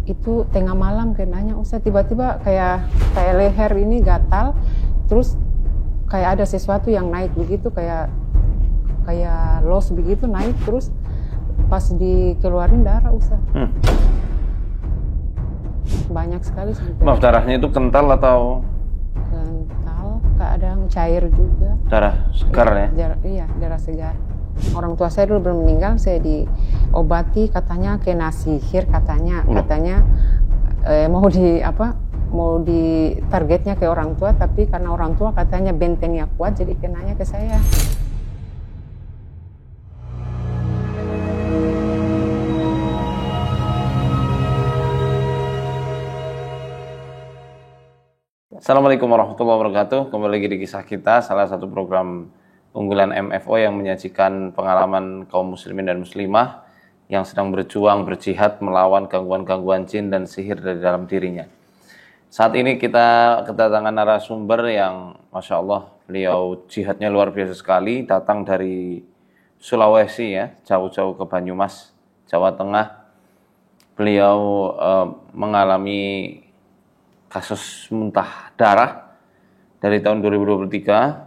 Itu tengah malam kenanya Ustaz, tiba-tiba kayak leher ini gatal, terus kayak ada sesuatu yang naik begitu, kayak los begitu naik, terus pas dikeluarin darah Ustaz. Banyak sekali sampai. Maaf, darahnya itu kental atau? Kental, kadang cair juga. Darah segar ya? Iya, darah segar. Orang tua saya dulu belum meninggal, saya diobati, katanya kena sihir, katanya mau di targetnya ke orang tua, tapi karena orang tua katanya bentengnya kuat, jadi kenanya ke saya. Assalamualaikum warahmatullahi wabarakatuh. Kembali lagi di Kisah Kita, salah satu program unggulan MFO yang menyajikan pengalaman kaum muslimin dan muslimah yang sedang berjuang, berjihad melawan gangguan-gangguan jin dan sihir dari dalam dirinya. Saat ini kita kedatangan narasumber yang Masya Allah, beliau jihadnya luar biasa sekali, datang dari Sulawesi ya, jauh-jauh ke Banyumas, Jawa Tengah. Beliau mengalami kasus muntah darah dari tahun 2023.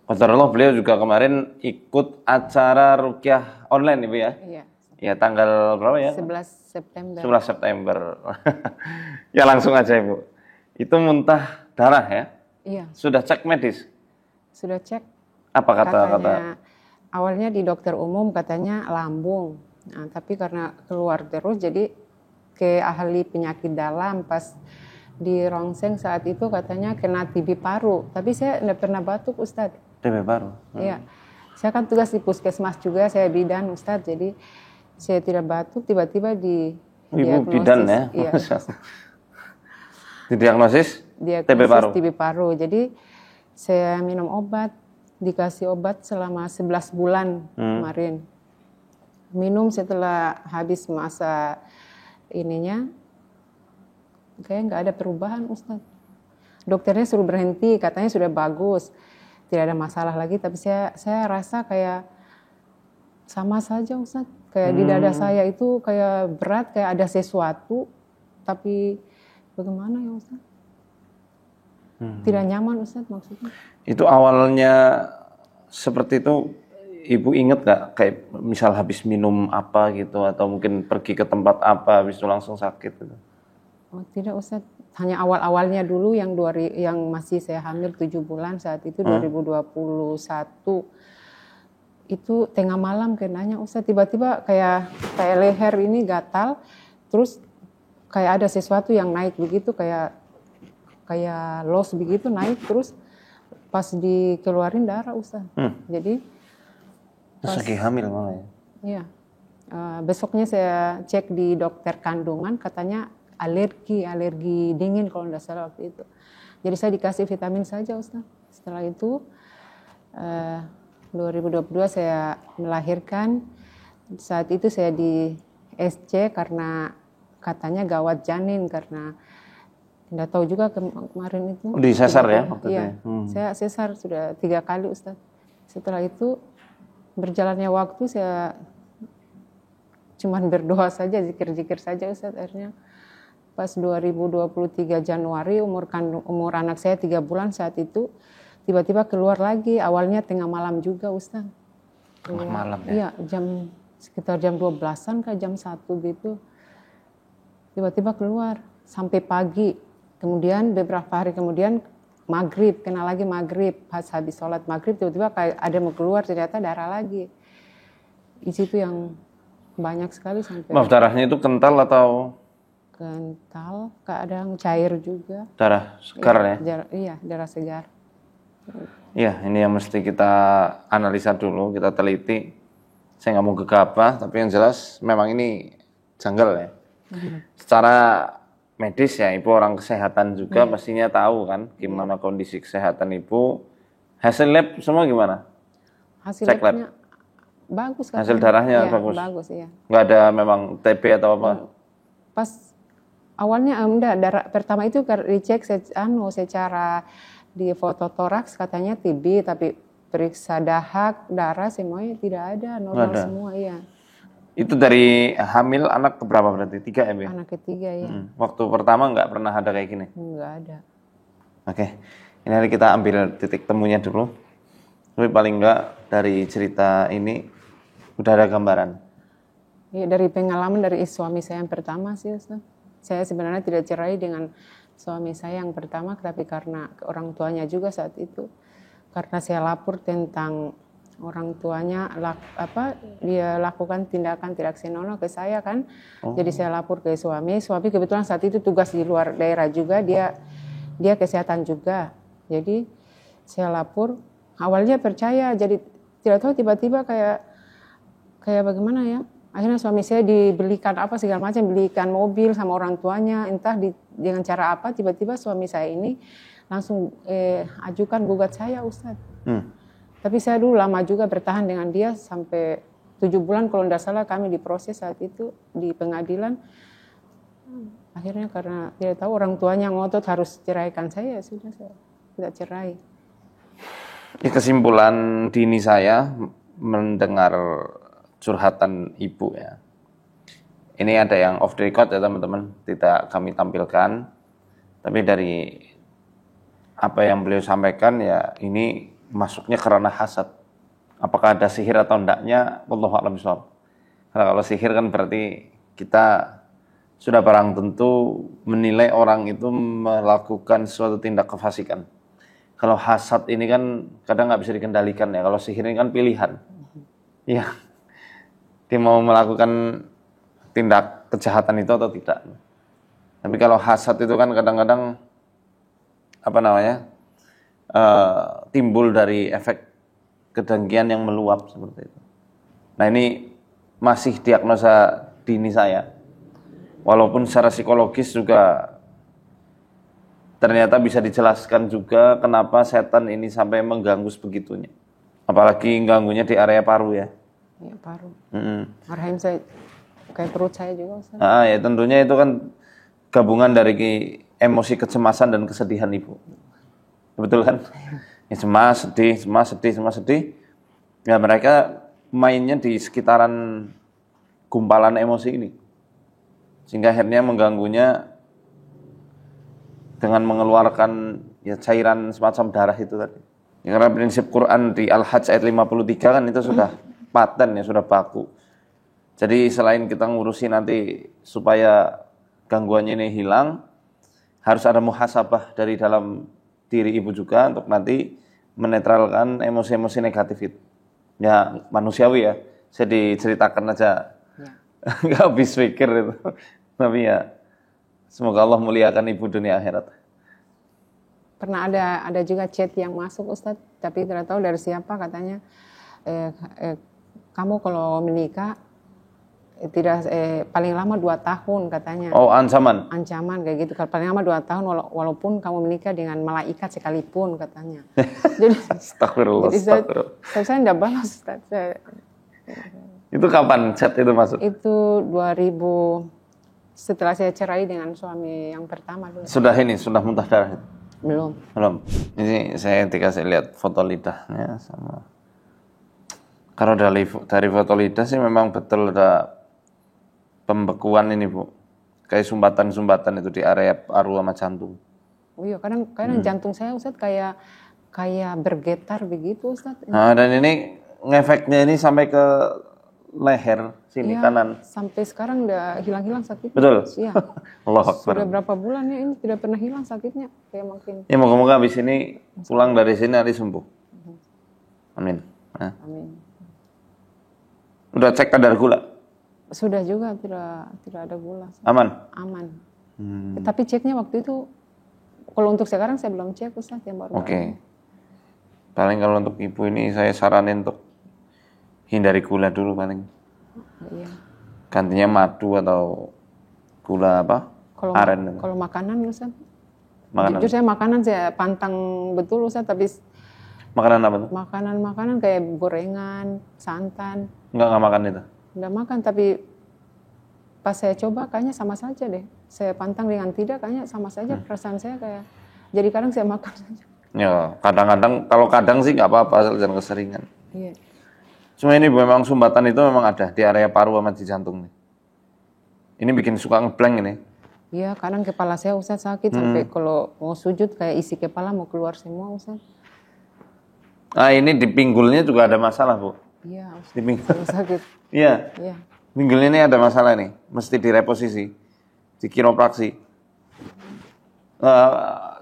Qadarullah, beliau juga kemarin ikut acara ruqyah online Ibu ya? Iya. Ya, tanggal berapa ya? 11 September. 11 September. Ya, langsung aja Ibu. Itu muntah darah ya? Iya. Sudah cek medis? Sudah cek. Apa kata? Awalnya di dokter umum katanya lambung. Nah, tapi karena keluar terus jadi ke ahli penyakit dalam, pas di rongseng saat itu katanya kena TB paru, tapi saya tidak pernah batuk Ustadz. TB paru? Iya, saya kan tugas di puskesmas juga, saya bidan Ustadz, jadi saya tidak batuk, tiba-tiba di Ibu bidan ya? Iya. Didiagnosis TB paru? TB paru, jadi saya minum obat, dikasih obat selama 11 bulan kemarin. Minum setelah habis masa ininya, kayak nggak ada perubahan Ustadz. Dokternya suruh berhenti, katanya sudah bagus, tidak ada masalah lagi. Tapi saya rasa kayak sama saja Ustadz. Kayak di dada saya itu kayak berat, kayak ada sesuatu. Tapi bagaimana ya Ustadz? Tidak nyaman Ustadz maksudnya. Itu awalnya seperti itu, Ibu inget nggak? Kayak misal habis minum apa gitu, atau mungkin pergi ke tempat apa, habis itu langsung sakit gitu? Oh, tidak Ustadz, hanya awal-awalnya dulu yang masih saya hamil 7 bulan saat itu 2021. Itu tengah malam kenanya Ustadz, tiba-tiba kayak leher ini gatal, terus kayak ada sesuatu yang naik begitu, kayak los begitu naik, terus pas dikeluarin darah Ustadz. Jadi terus lagi hamil malah ya? Iya. Besoknya saya cek di dokter kandungan, katanya alergi dingin kalau tidak salah waktu itu. Jadi saya dikasih vitamin saja Ustaz. Setelah itu 2022 saya melahirkan. Saat itu saya di SC karena katanya gawat janin, karena tidak tahu juga kemarin itu. Di sesar ya waktu itu? Iya, saya sesar sudah 3 kali Ustaz. Setelah itu berjalannya waktu saya cuman berdoa saja, zikir-zikir saja Ustaz. Akhirnya pas 2023 Januari umur anak saya 3 bulan saat itu, tiba-tiba keluar lagi. Awalnya tengah malam juga Ustaz. Tengah malam ya? Iya, sekitar jam 12-an kah, jam 1 gitu. Tiba-tiba keluar sampai pagi. Kemudian beberapa hari kemudian maghrib, kena lagi maghrib. Pas habis sholat maghrib tiba-tiba kayak ada mau keluar, ternyata darah lagi. Di situ yang banyak sekali sampai. Maaf, darahnya itu kental atau? Kental, kadang cair juga. Darah segar ya? Iya, darah segar. Iya, ini yang mesti kita analisa dulu, kita teliti. Saya nggak mau gegabah, tapi yang jelas memang ini janggal ya. Secara medis ya, Ibu orang kesehatan juga pastinya tahu kan gimana kondisi kesehatan Ibu. Hasil lab semua gimana? Hasil Cek labnya bagus kan? Hasil darahnya ya, bagus? Bagus, iya. Nggak ada memang TB atau apa? Pas awalnya darah pertama itu dicek secara di foto toraks katanya TB, tapi periksa dahak, darah semuanya tidak ada, normal semua, iya. Itu dari hamil anak keberapa berarti? 3 ya? Anak ketiga ya. Waktu pertama nggak pernah ada kayak gini? Nggak ada. Oke, ini hari kita ambil titik temunya dulu. Tapi paling nggak dari cerita ini udah ada gambaran. Ya, dari pengalaman dari suami saya yang pertama sih Ustaz. Saya sebenarnya tidak cerai dengan suami saya yang pertama, tapi karena orang tuanya juga saat itu. Karena saya lapor tentang orang tuanya dia lakukan tindakan tidak senonoh ke saya kan. Jadi saya lapor ke suami kebetulan saat itu tugas di luar daerah juga, dia kesehatan juga. Jadi saya lapor, awalnya percaya, jadi tidak tahu tiba-tiba kayak bagaimana ya. Akhirnya suami saya dibelikan apa segala macam, belikan mobil sama orang tuanya, entah dengan cara apa tiba-tiba suami saya ini langsung ajukan gugat saya Ustaz. Tapi saya dulu lama juga bertahan dengan dia sampai 7 bulan kalau tidak salah kami diproses saat itu di pengadilan. Akhirnya karena tidak tahu orang tuanya ngotot harus ceraikan saya, sudah saya tidak cerai. Kesimpulan dini saya mendengar curhatan ibu ya. Ini ada yang off the record ya teman-teman, tidak kami tampilkan. Tapi dari apa yang beliau sampaikan ya ini masuknya karena hasad. Apakah ada sihir atau enggaknya? Wallahu a'lam bishawab. Karena kalau sihir kan berarti kita sudah barang tentu menilai orang itu melakukan suatu tindak kefasikan. Kalau hasad ini kan kadang nggak bisa dikendalikan ya. Kalau sihir ini kan pilihan. Iya. Dia mau melakukan tindak kejahatan itu atau tidak. Tapi kalau hasad itu kan kadang-kadang timbul dari efek kedengkian yang meluap seperti itu. Nah ini masih diagnosa dini saya. Walaupun secara psikologis juga ternyata bisa dijelaskan juga kenapa setan ini sampai mengganggu sebegitunya. Apalagi ganggunya di area paru ya. Ya paru. Rahim saya, kayak perut saya juga Ustaz. Ya tentunya itu kan gabungan dari emosi kecemasan dan kesedihan ibu. Betul kan? Ya, cemas, sedih. Ya mereka mainnya di sekitaran gumpalan emosi ini. Sehingga akhirnya mengganggunya dengan mengeluarkan ya cairan semacam darah itu tadi. Ya, karena prinsip Quran di Al-Hajj ayat 53 kan itu sudah paten ya, sudah baku. Jadi selain kita ngurusi nanti supaya gangguannya ini hilang, harus ada muhasabah dari dalam diri ibu juga untuk nanti menetralkan emosi-emosi negatif itu. Ya manusiawi ya, saya diceritakan aja, nggak habis pikir itu. Tapi ya semoga Allah muliakan ibu dunia akhirat. Pernah ada juga chat yang masuk Ustadz, tapi tidak tahu dari siapa, katanya kamu kalau menikah tidak paling lama 2 tahun katanya. Oh, ancaman kayak gitu. Kalau paling lama 2 tahun walaupun kamu menikah dengan malaikat sekalipun katanya. Jadi astagfirullah. Saya tidak balas Ustaz. Itu kapan chat itu masuk? Itu 2000 setelah saya cerai dengan suami yang pertama dulu. Sudah muntah darah? Belum. Ini saya dikasih lihat foto lidahnya sama. Kalau dari foto lidah sih memang betul ada pembekuan ini Bu. Kayak sumbatan-sumbatan itu di area paru sama jantung. Oh iya, kadang jantung saya Ustaz kayak bergetar begitu Ustaz. Nah, dan ini ngefeknya ini sampai ke leher sini ya, kanan. Sampai sekarang udah hilang-hilang sakitnya. Betul. Iya. Allah Akbar. Sudah berapa bulan ya ini tidak pernah hilang sakitnya. Kayak makin. Ya moga-moga habis ini pulang dari sini nanti sembuh. Amin. Nah. Amin. Udah cek kadar gula? Sudah juga, tidak ada gula. Aman? Aman. Tapi ceknya waktu itu, kalau untuk sekarang saya belum cek Ustaz, yang baru. Oke. Paling kalau untuk ibu ini saya saranin untuk hindari gula dulu paling. Iya. Gantinya madu atau gula apa? Aren. Kalau makanan Ustaz? Makanan. Jujur saya makanan saya pantang betul Ustaz, tapi makanan apa tuh? Makanan kayak gorengan, santan. Enggak makan itu? Enggak makan, tapi pas saya coba kayaknya sama saja deh. Saya pantang dengan tidak, kayaknya sama saja perasaan saya kayak. Jadi kadang saya makan saja. Ya, kadang-kadang, kalau kadang sih nggak apa-apa, asal jangan keseringan. Iya. Cuma ini memang sumbatan itu memang ada di area paru sama di jantung nih. Ini bikin suka ngeblank ini. Iya, kadang kepala saya Ustaz sakit sampai kalau mau sujud kayak isi kepala mau keluar semua Ustaz. Nah ini di pinggulnya juga ada masalah Bu. Iya Ustaz. Di pinggul. Sakit. Iya. Iya. Pinggul ini ada masalah nih, mesti direposisi, di kiropraksi.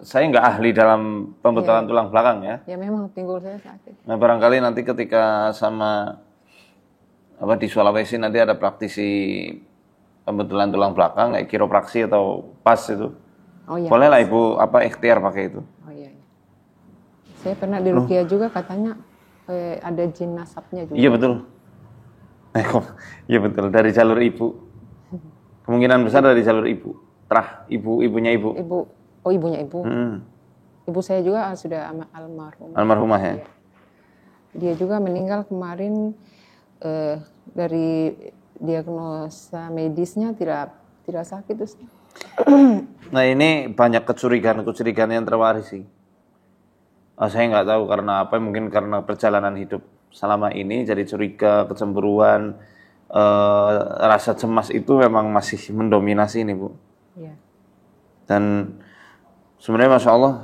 Saya nggak ahli dalam pembetulan tulang belakang ya. Ya memang pinggul saya sakit. Nah barangkali nanti ketika sama di Sulawesi nanti ada praktisi pembetulan tulang belakang kayak kiropraksi atau pas itu. Oh iya. Boleh lah Ibu ikhtiar pakai itu. Oh iya. Saya pernah di Rukia juga katanya ada jin nasabnya juga. Iya betul. Iya betul dari jalur ibu. Kemungkinan besar dari jalur ibu. Ibunya ibu. Ibunya ibu. Ibu saya juga sudah almarhum. Almarhumah ya. Dia juga meninggal kemarin dari diagnosa medisnya tidak sakit Ustaz. Nah ini banyak kecurigaan yang terwaris sih. Saya nggak tahu karena apa, mungkin karena perjalanan hidup selama ini jadi curiga, kecemburuan, rasa cemas itu memang masih mendominasi ini Bu. Iya. Dan sebenarnya Masya Allah,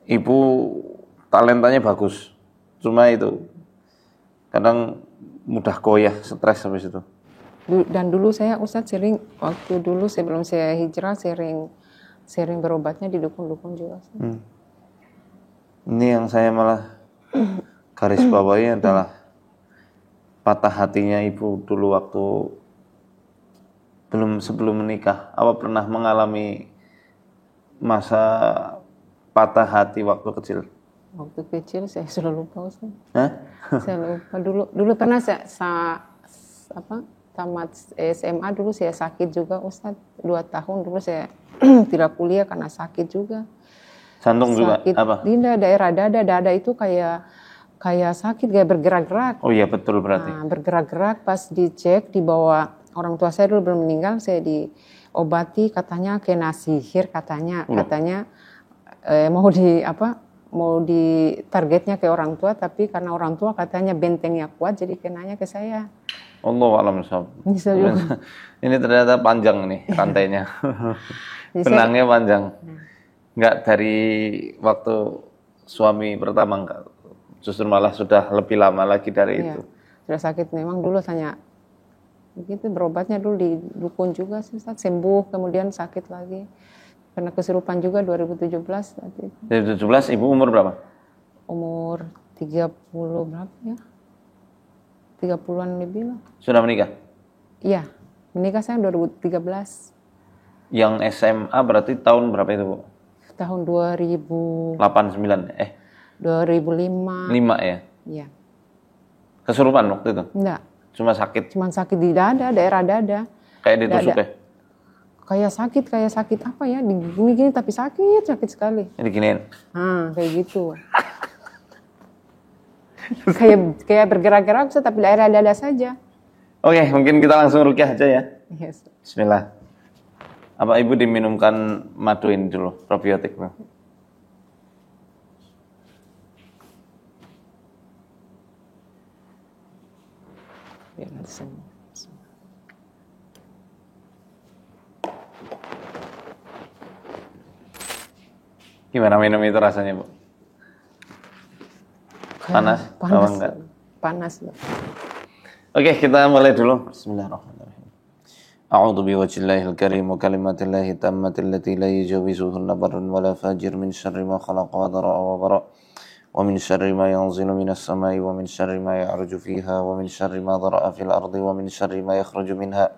Ibu talentanya bagus. Cuma itu, kadang mudah goyah, stres habis itu. Dan dulu saya Ustadz waktu dulu sebelum saya hijrah sering berobatnya di dukun-dukun juga. Ini yang saya malah garis bawahi adalah patah hatinya Ibu dulu waktu sebelum menikah. Apa pernah mengalami masa patah hati waktu kecil? Waktu kecil saya selalu lupa Ustaz. Hah? Saya lupa dulu pernah tamat SMA dulu saya sakit juga Ustaz. 2 tahun dulu saya tidak kuliah karena sakit juga. Jantung juga apa? Tidak, daerah dada itu kayak sakit, kayak bergerak-gerak. Oh iya betul berarti. Nah, bergerak-gerak pas dicek dibawa orang tua saya dulu belum meninggal, saya diobati katanya kena sihir katanya mau di targetnya ke orang tua, tapi karena orang tua katanya bentengnya kuat jadi kenanya ke saya. Allahu a'lam bishawab. Ini ternyata panjang nih rantainya. Benangnya panjang. Enggak dari waktu suami pertama enggak. Justru malah sudah lebih lama lagi dari itu. Sudah sakit memang dulu tanya begitu, berobatnya dulu di dukun juga sembuh, kemudian sakit lagi. Karena kesurupan juga 2017 waktu itu. 2017 Ibu umur berapa? Umur 30 berapa ya? 30-an lebih lah. Sudah menikah? Iya, menikah saya 2013. Yang SMA berarti tahun berapa itu Bu? Tahun 2008, 9 2005. 5 ya? Iya. Kesurupan waktu itu? Enggak. Cuma sakit? Cuma sakit di dada, daerah dada. Kayak ditusuk ya? Kayak sakit apa ya, digini-gini tapi sakit sekali. Diginiin? Kayak gitu. kayak bergerak-gerak tapi daerah dada saja. Oke, mungkin kita langsung rukyah aja ya. Yes. Bismillah. Apa Ibu diminumkan madu ini dulu, probiotik? Ya, nanti semua. Gimana minum itu rasanya Bu? Panas? Enggak? Panas. Oke, kita mulai dulu. Bismillahirrahmanirrahim. A'udzu biwajhillahil karim wa kalimatillahi tammati allati la yujawizuhunna barrun wala fajir min syarri ma khalaqa wa dara'a wa bara' wa min syarri ma yanzilu minas samai wa min syarri ma ya'ruju fiha wa min syarri ma dhara'a fil ardi wa min syarri ma yakhruju minha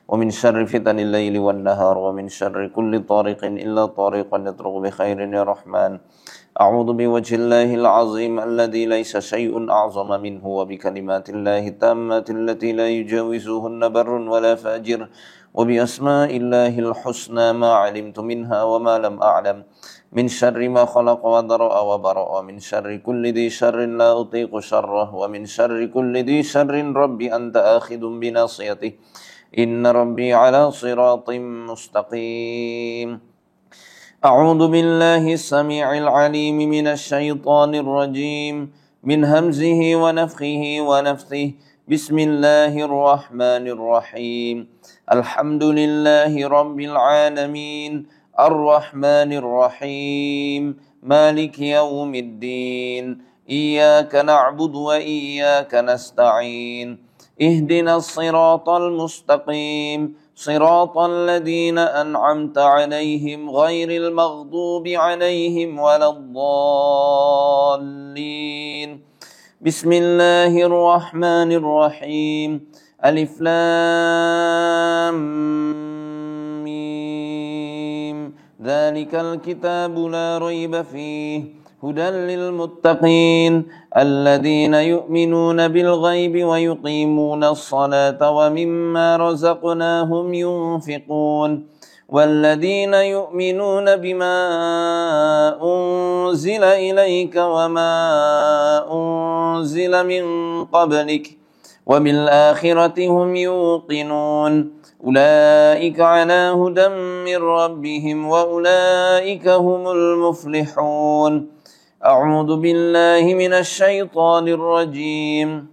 wa min syarri fitanil laili wan nahar wa min syarri kulli tariqin illa tariqan yatruqu bi khairin ya rahman. أعوذ بوجه الله العظيم الذي ليس شيء أعظم منه وبكلمات الله التامة التي لا يجاوزهن بر ولا فاجر وبأسماء الله الحسنى ما علمت منها وما لم أعلم من شر ما خلق وذرأ وبرأ ومن شر كل ذي شر لا أطيق شره ومن شر كل ذي شر ربي أنت آخذ بناصيته إن ربي على صراط مستقيم. أعوذ بالله السميع العليم من الشيطان الرجيم. من همزه ونفخه ونفثه. بسم الله الرحمن الرحيم. الحمد لله رب العالمين الرحمن الرحيم مالك يوم الدين إياك نعبد وإياك نستعين اهدنا الصراط المستقيم صراط الذين أنعمت عليهم غير المغضوب عليهم ولا الضالين. بسم الله الرحمن الرحيم. ألف لام ميم ذلك الكتاب لا ريب فيه هدى للمتقين الذين يؤمنون بالغيب ويقيمون الصلاة ومما رزقناهم ينفقون والذين يؤمنون بما أنزل إليك وما أنزل من قبلك وبالآخرة هم يوقنون أولئك على هدى من ربهم وأولئك هم المفلحون. أعوذ بالله من الشيطان الرجيم.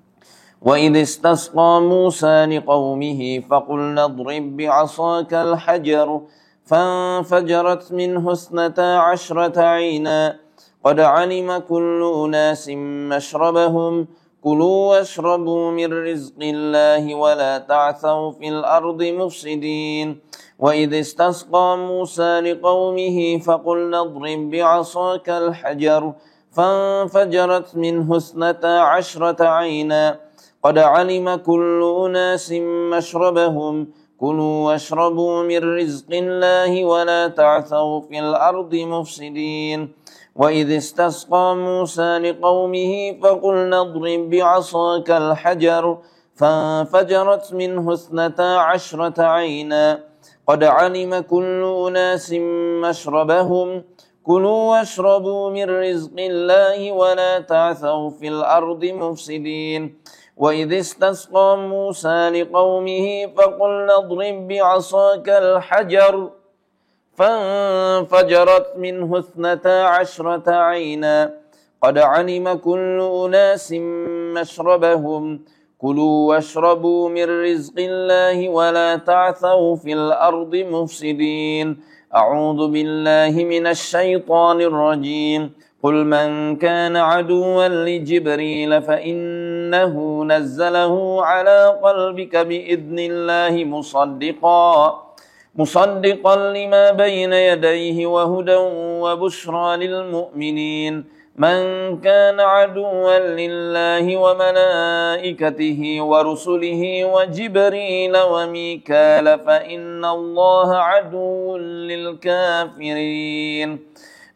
وإذ استسقى موسى لقومه فقلنا اضرب بعصاك الحجر فانفجرت منه 12 عينا قد علم كل أناس مشربهم كلوا واشربوا من رزق الله ولا تعثوا في الأرض مفسدين. وإذ استسقى موسى لقومه فقلنا اضرب بعصاك الحجر فانفجرت منه 12 عينا قد علم كل أناس مشربهم كلوا واشربوا من رزق الله ولا تعثوا في الأرض مفسدين. وإذ استسقى موسى لقومه فقلنا اضرب بعصاك الحجر فانفجرت منه 12 عينا قد علم كل أناس مشربهم كلوا واشربوا من رزق الله ولا تعثوا في الأرض مفسدين. وإذ استسقى موسى لقومه فقلنا اضرب بعصاك الحجر فانفجرت منه 12 عينا قد علم كل أناس مشربهم كلوا واشربوا من رزق الله ولا تعثوا في الأرض مفسدين. أعوذ بالله من الشيطان الرجيم. قل من كان عدوا لجبريل فإنه نزله على قلبك بإذن الله مصدقا لما بين يديه وهدى وبشرى للمؤمنين. من كان عدوا لله وملائكته ورسله وجبريل وميكال فإن الله عدو للكافرين.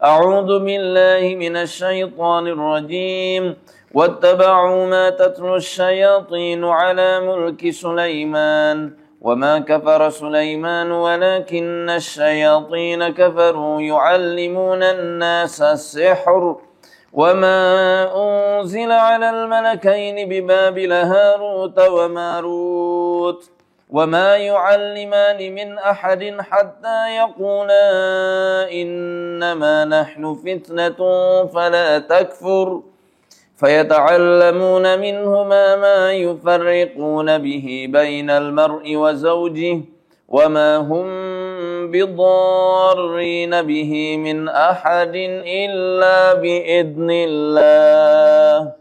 أعوذ بالله من الشيطان الرجيم. واتبعوا ما تتلو الشياطين على ملك سليمان وما كفر سليمان ولكن الشياطين كفروا يعلمون الناس السحر وما أنزل على الملكين ببابل هاروت وماروت وما يعلمان من أحد حتى يقولا إنما نحن فتنة فلا تكفر فيتعلمون منهما ما يفرقون به بين المرء وزوجه وما هم بضارين به من أحد إلا بإذن الله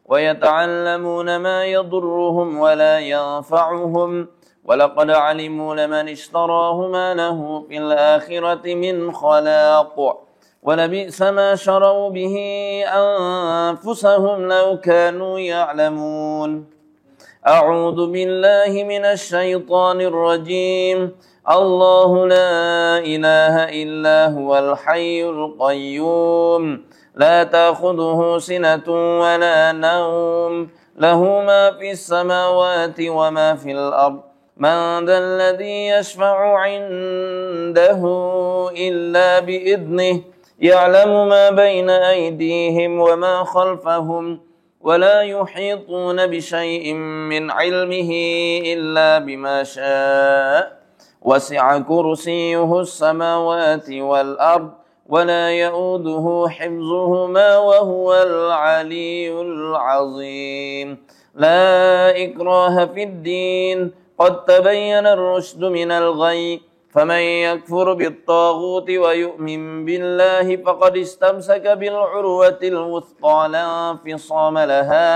ويتعلمون ما يضرهم ولا ينفعهم ولقد علموا لمن اشتراه ما له في الآخرة من خلاق ولبئس ما شروا به أنفسهم لو كانوا يعلمون. أعوذ بالله من الشيطان الرجيم. الله لا إله إلا هو الحي القيوم لا تأخذه سنة ولا نوم له ما في السماوات وما في الأرض من ذا الذي يشفع عنده إلا بإذنه يعلم ما بين أيديهم وما خلفهم ولا يحيطون بشيء من علمه إلا بما شاء وسع كرسيه السماوات والأرض ولا يؤوده حفظهما وهو العلي العظيم لا إكراه في الدين قد تبين الرشد من الغي فمن يكفر بالطاغوت ويؤمن بالله فقد استمسك بالعروة الوثقى لا انفصام لها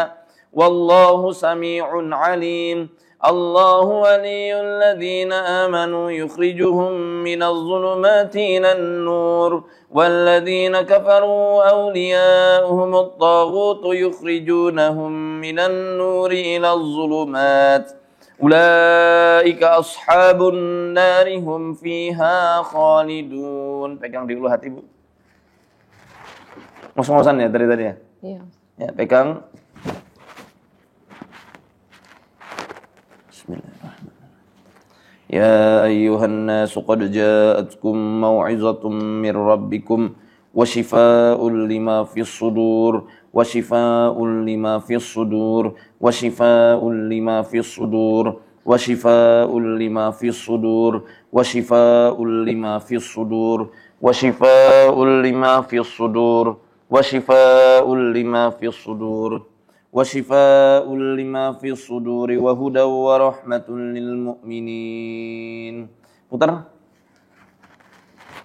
والله سميع عليم الله ولي الذين آمنوا يخرجهم من الظلمات إلى النور والذين كفروا أولياؤهم الطاغوت يخرجونهم من النور إلى الظلمات أولئك أصحاب النار هم فيها خالدون. Pegang di ulu hati, Bu. Ngos-ngosan ya tadi ya? Iya. Ya, pegang. Bismillahirrahmanirrahim. Ya ayyuhan nasu qad ja'atkum mau'izatun min rabbikum wa shifaa'un lima fis sudur wa shifaa'un lima fis sudur wa shifaa'un lima fis sudur wa shifaa'un lima fis sudur wa shifaa'un lima fis sudur wa shifaa'un lima fis sudur wa shifaa'un lima fis sudur wa shifaa'un lima fis suduri wa hudaw wa rahmatun lil mu'minin. Putar.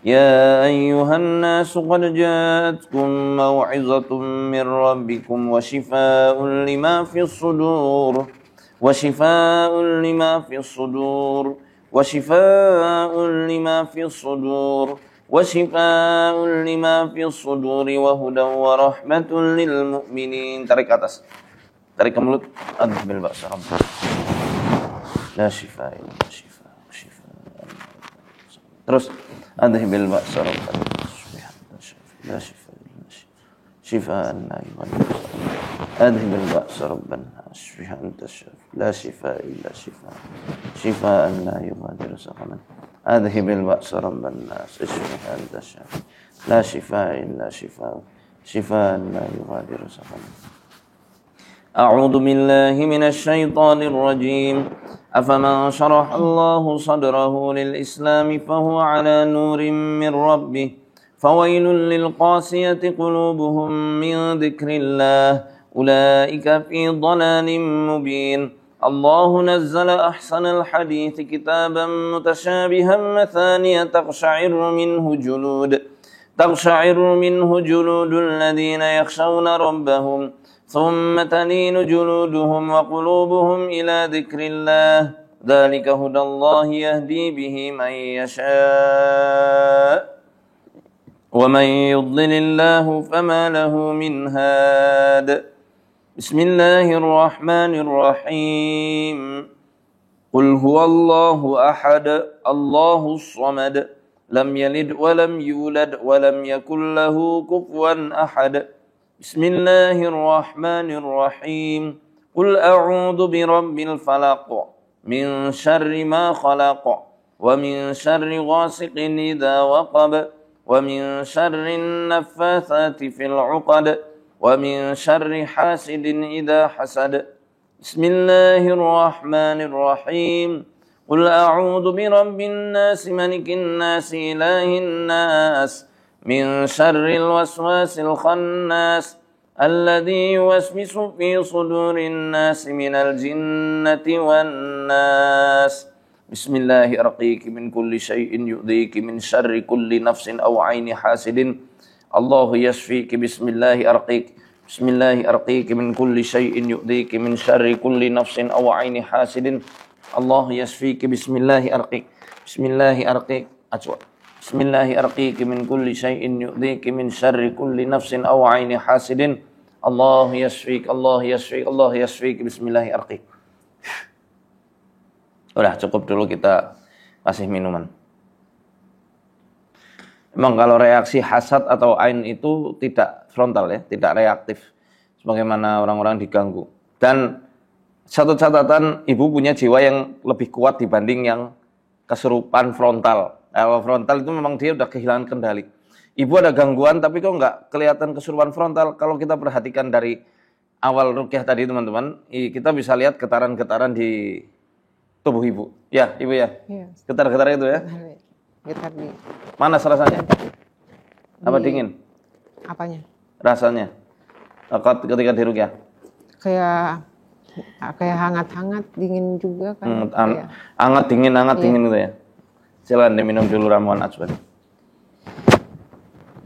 يا أيها الناس قد جاءتكم موعظة من ربكم وشفاء لما في الصدور وشفاء لما في الصدور وشفاء لما في الصدور وشفاء لما في الصدور وهدى ورحمة للمؤمنين. Tarik atas, tarik ke mulut. Adbil ba'sa rabbana la shifaa illa shifaa terus adhibil ba'sa rabbana la shifaa illa shifaa la yughadiru adhibil ba'sa rabbana shifaa anta la shifaa illa shifaa la yughadiru saqaman adhibil ba'sa rabbana shifaa anta la shifaa illa shifaa la yughadiru saqaman. أعوذ بالله من الشيطان الرجيم أفمن شرح الله صدره للإسلام فهو على نور من ربه فويل للقاسية قلوبهم من ذكر الله أولئك في ضلال مبين الله نزل أحسن الحديث كتابا متشابها مثانية تقشعر منه جلود الذين يخشون ربهم ثم تلين جلودهم وقلوبهم إلى ذكر الله ذلك هدى الله يهدي به من يشاء ومن يضلل الله فما له من هاد. بسم الله الرحمن الرحيم قل هو الله أحد الله الصمد لم يلد ولم يولد ولم يكن له كفوا أحد. بسم الله الرحمن الرحيم قل أعوذ برب الفلق من شر ما خلق ومن شر غاسق إذا وقب ومن شر النفاثات في العقد ومن شر حاسد إذا حسد. بسم الله الرحمن الرحيم قل أعوذ برب الناس ملك الناس إله الناس من شر الوسواس الخناس الذي يوسوس في صدور الناس من الجنة والناس. بسم الله أرقيك من كل شيء يؤذيك من شر كل نفس أو عين حاسد الله يشفيك. بسم الله أرقيك بسم الله أرقيك من كل شيء يؤذيك من شر كل نفس أو عين حاسد الله يشفيك. بسم الله أرقيك بسم الله أرقيك بسم الله أرقيك من كل شيء يؤذيك من شر كل نفس أو عين حاسد الله يشفيك الله يشفيك الله يشفيك. بسم الله أرقيك. Udah cukup dulu, kita kasih minuman. Memang kalau reaksi hasad atau ain itu tidak frontal ya, tidak reaktif sebagaimana orang-orang diganggu. Dan satu catatan, ibu punya jiwa yang lebih kuat dibanding yang kesurupan frontal. Kalau frontal itu memang dia udah kehilangan kendali. Ibu ada gangguan tapi kok nggak kelihatan kesurupan frontal. Kalau kita perhatikan dari awal rukyah tadi teman-teman, kita bisa lihat getaran-getaran di tubuh ibu. Ya, ibu ya. Iya. Getar-getar itu ya. Getar di Mana rasanya? Apa dingin? Apanya? Rasanya ketika diruqyah? Kayak hangat-hangat, dingin juga kan. Hangat dingin gitu ya. Silakan diminum dulu ramuan Ajwa.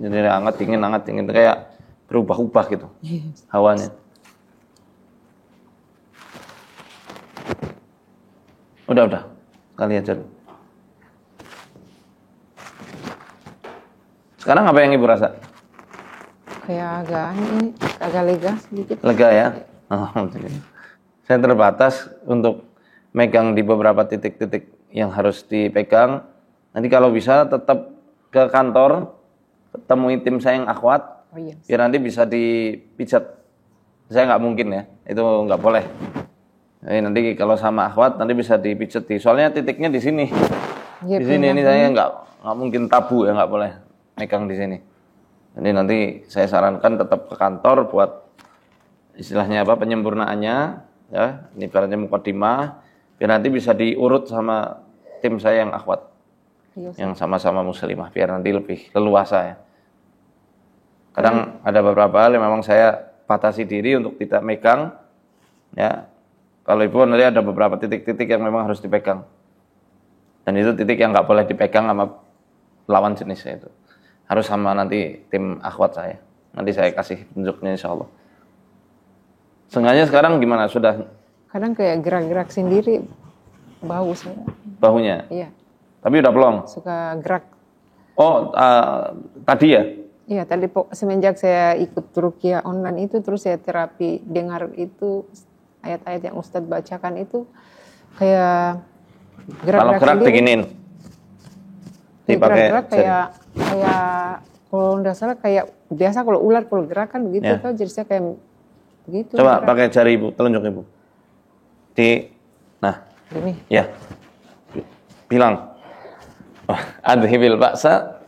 Jadi hangat dingin kayak berubah-ubah gitu hawanya. Udah. Kali aja dulu. Sekarang apa yang Ibu rasa? Kayak agak lega sedikit. Lega ya? Saya terbatas untuk megang di beberapa titik-titik yang harus dipegang. Nanti kalau bisa tetap ke kantor, temui tim saya yang akhwat, biar nanti bisa dipijat. Saya nggak mungkin ya, itu nggak boleh. Jadi nanti kalau sama akhwat nanti bisa dipijat soalnya titiknya di sini. Di sini ini saya nggak mungkin tabu ya, nggak boleh megang di sini. Jadi nanti saya sarankan tetap ke kantor buat istilahnya apa penyempurnaannya ya, ini ibaratnya mukadimah biar nanti bisa diurut sama tim saya yang akhwat. Yang sama-sama muslimah biar nanti lebih leluasa ya. Kadang ada beberapa hal yang memang saya batasi diri untuk tidak megang ya. Kalau Ibu nanti ada beberapa titik-titik yang memang harus dipegang. Dan itu titik yang nggak boleh dipegang sama lawan jenisnya itu. Harus sama nanti tim akhwat saya. Nanti saya kasih tunjuknya insya Allah. Sengaja sekarang gimana? Sudah? Kadang kayak gerak-gerak sendiri bahu saya. Bahunya? Iya. Tapi udah pelong? Suka gerak. Oh, tadi ya? Iya, tadi semenjak saya ikut ruqyah online itu, terus saya terapi dengar itu ayat-ayat yang Ustadz bacakan itu kayak gerak-gerak kalau gerak sendiri. diginin? Gerak-gerak kayak kalau nggak salah kayak biasa kalau ular kalau gerakan begitu ya. Kan jadi saya kayak begitu. Coba gerak. Pakai jari Ibu, telunjuk Ibu. Nah. Ini. Ya. Bilang. Adhibil ba'sa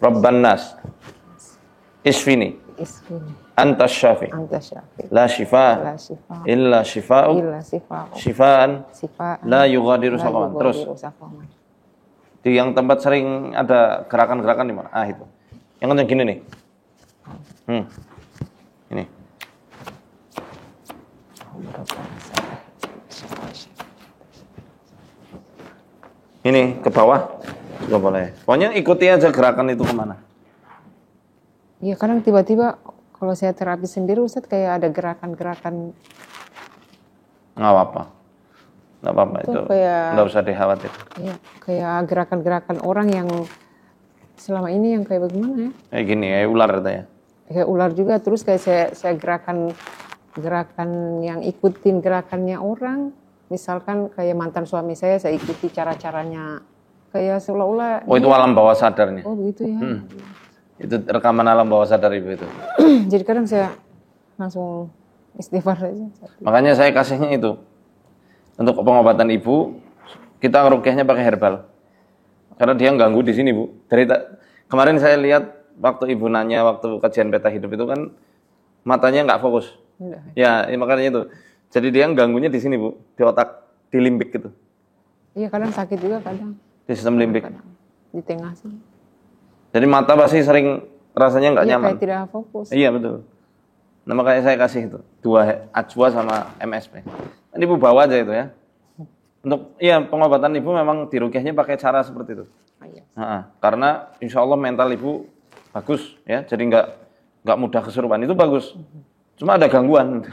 Rabban nas Isfini Antas syafi La shifa Illa shifa'u Shifa'an La yughadiru saqaman. Terus di yang tempat sering ada gerakan-gerakan di mana? Itu yang gini nih. Ini ini ke bawah juga boleh. Pokoknya ikuti aja gerakan itu kemana. Iya, kadang tiba-tiba kalau saya terapi sendiri Ustadz kayak ada gerakan-gerakan. Nggak apa-apa itu nggak usah dikhawatir. Iya, kayak gerakan-gerakan orang yang selama ini yang kayak bagaimana ya? Kayak gini, kayak ular gitu ya. Kayak ular juga, terus kayak saya gerakan yang ikutin gerakannya orang. Misalkan kayak mantan suami saya ikuti cara-caranya kayak seolah-olah. Oh, itu alam bawah sadarnya. Oh, begitu ya. Itu rekaman alam bawah sadar Ibu itu. Jadi kadang saya langsung istighfar saja. Makanya saya kasihnya itu. Untuk pengobatan Ibu, kita ruqyahnya pakai herbal. Karena dia ganggu di sini, Bu. Kemarin saya lihat waktu Ibu nanya waktu kajian peta hidup itu kan matanya nggak fokus. Ya, makanya itu. Jadi dia ganggunya di sini, Bu, di otak, di limbik gitu. Iya, kadang sakit juga kadang. Di sistem limbik. Di tengah sih. Jadi mata pasti sering rasanya nggak nyaman. Kayak tidak fokus. Iya, betul. Nah, makanya saya kasih itu 2 Ajwa sama MSP. Nanti Ibu bawa aja itu ya. Untuk pengobatan Ibu memang di ruqyahnya pakai cara seperti itu. Karena insya Allah mental Ibu bagus ya. Jadi nggak mudah kesurupan, itu bagus. Cuma ada gangguan.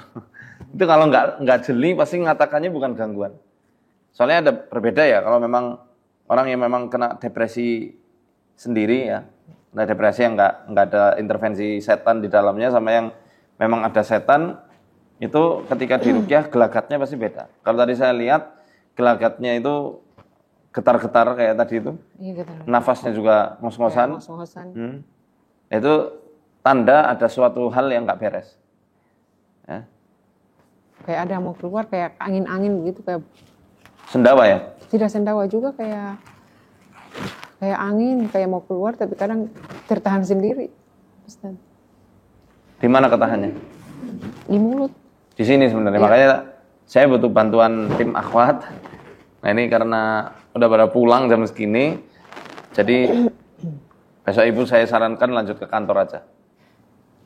Itu kalau nggak jeli pasti ngatakannya bukan gangguan. Soalnya ada berbeda ya kalau memang orang yang memang kena depresi sendiri ya. Nah, depresi yang nggak ada intervensi setan di dalamnya sama yang memang ada setan, itu ketika diruqyah gelagatnya pasti beda. Kalau tadi saya lihat gelagatnya itu getar-getar kayak tadi itu. Iya, getar. Nafasnya juga ngos-ngosan. Itu tanda ada suatu hal yang nggak beres. Ya. Kayak ada mau keluar kayak angin-angin begitu kayak sendawa ya? Tidak sendawa juga kayak angin kayak mau keluar tapi kadang tertahan sendiri. Ustaz. Di mana ketahannya? Di mulut. Di sini sebenarnya. Ya. Makanya saya butuh bantuan tim akhwat. Nah, ini karena udah pada pulang jam segini. Jadi Besok ibu saya sarankan lanjut ke kantor aja.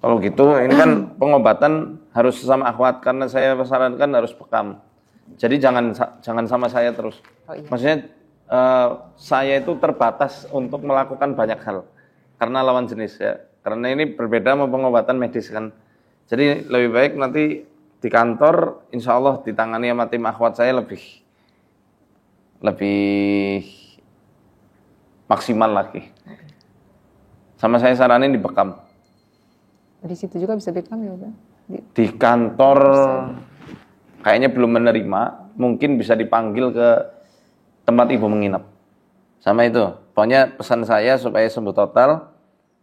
Kalau gitu, ini kan pengobatan harus sesama akhwat, karena saya sarankan harus bekam. Jadi jangan sama saya terus. Oh, iya. Maksudnya saya itu terbatas untuk melakukan banyak hal karena lawan jenis ya. Karena ini berbeda sama pengobatan medis kan. Jadi lebih baik nanti di kantor, insya Allah ditangani sama tim akhwat saya lebih maksimal lagi. Sama saya saranin di bekam. Di situ juga bisa bekam ya Pak? Di kantor kayaknya belum menerima, mungkin bisa dipanggil ke tempat ibu menginap. Sama itu, pokoknya pesan saya supaya sembuh total,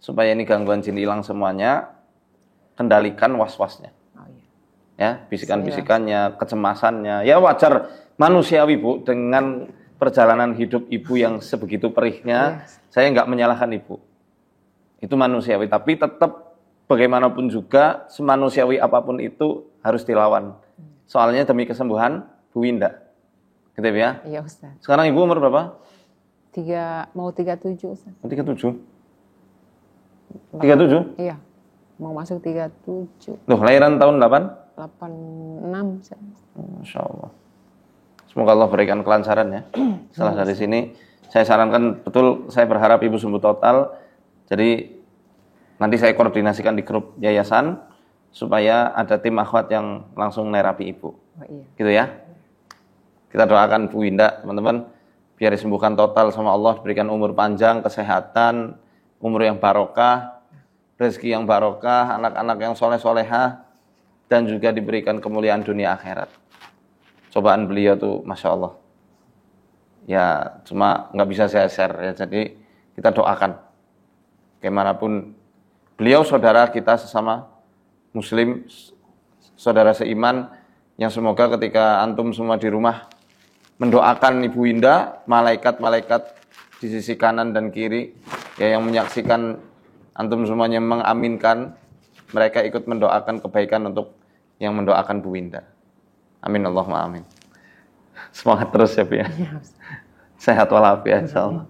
supaya ini gangguan jin hilang semuanya, kendalikan was-wasnya. Oh, iya. Ya, bisikan-bisikannya, kecemasannya, ya wajar manusiawi Bu, dengan perjalanan hidup ibu yang sebegitu perihnya, saya nggak menyalahkan ibu. Itu manusiawi, tapi tetap bagaimanapun juga, semanusiawi apapun itu harus dilawan. Soalnya demi kesembuhan Bu Winda. Gitu ya? Iya Ustaz. Sekarang ibu umur berapa? 37 Ustaz. 37? 37? Iya, mau masuk 37. Loh, lahiran tahun 8? 86 Ustaz. Masya Allah. Semoga Allah berikan kelancaran ya. Setelah dari sini, saya sarankan betul, saya berharap ibu sembuh total. Jadi nanti saya koordinasikan di grup yayasan supaya ada tim akhwat yang langsung nerapi ibu. Oh, iya. Gitu ya. Kita doakan Bu Winda, teman-teman, biar disembuhkan total sama Allah, diberikan umur panjang, kesehatan, umur yang barokah, rezeki yang barokah, anak-anak yang soleh-solehah, dan juga diberikan kemuliaan dunia akhirat. Cobaan beliau tuh Masya Allah. Ya, cuma nggak bisa saya share ya, jadi kita doakan. Bagaimanapun, beliau saudara kita sesama muslim, saudara seiman, yang semoga ketika antum semua di rumah mendoakan Ibu Winda, malaikat-malaikat di sisi kanan dan kiri ya, yang menyaksikan antum semuanya mengaminkan, mereka ikut mendoakan kebaikan untuk yang mendoakan Bu Winda. Amin Allahumma amin. Semangat terus ya Bu ya. Sehat walafiat insyaallah.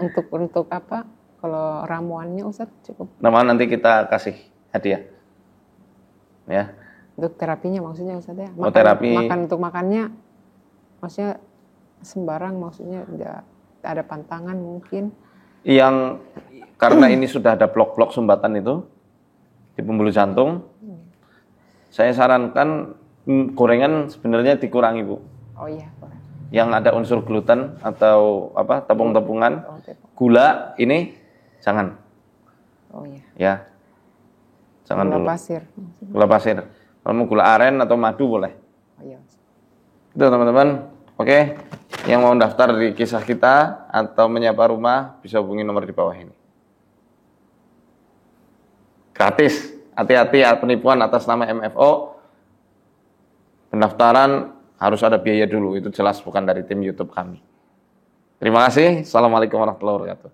Untuk apa? Kalau ramuannya Ustaz cukup. Nama nanti kita kasih hadiah. Ya. Untuk terapinya maksudnya Ustaz ya. Terapi. Untuk makannya maksudnya sembarang, maksudnya enggak ada pantangan mungkin. Yang karena ini sudah ada blok-blok sumbatan itu di pembuluh jantung. Saya sarankan gorengan sebenarnya dikurangi Bu. Oh iya. Yang ada unsur gluten atau apa, tepung-tepungan, gula ini jangan. Oh iya. Ya. Jangan gula dulu. Pasir. Gula pasir. Kalau mau gula aren atau madu boleh. Oh iya. Itu teman-teman. Oke. Yang mau daftar di kisah kita atau menyapa rumah bisa hubungi nomor di bawah ini. Gratis. Hati-hati penipuan atas nama MFO. Pendaftaran harus ada biaya dulu, itu jelas bukan dari tim YouTube kami. Terima kasih. Assalamualaikum warahmatullahi wabarakatuh.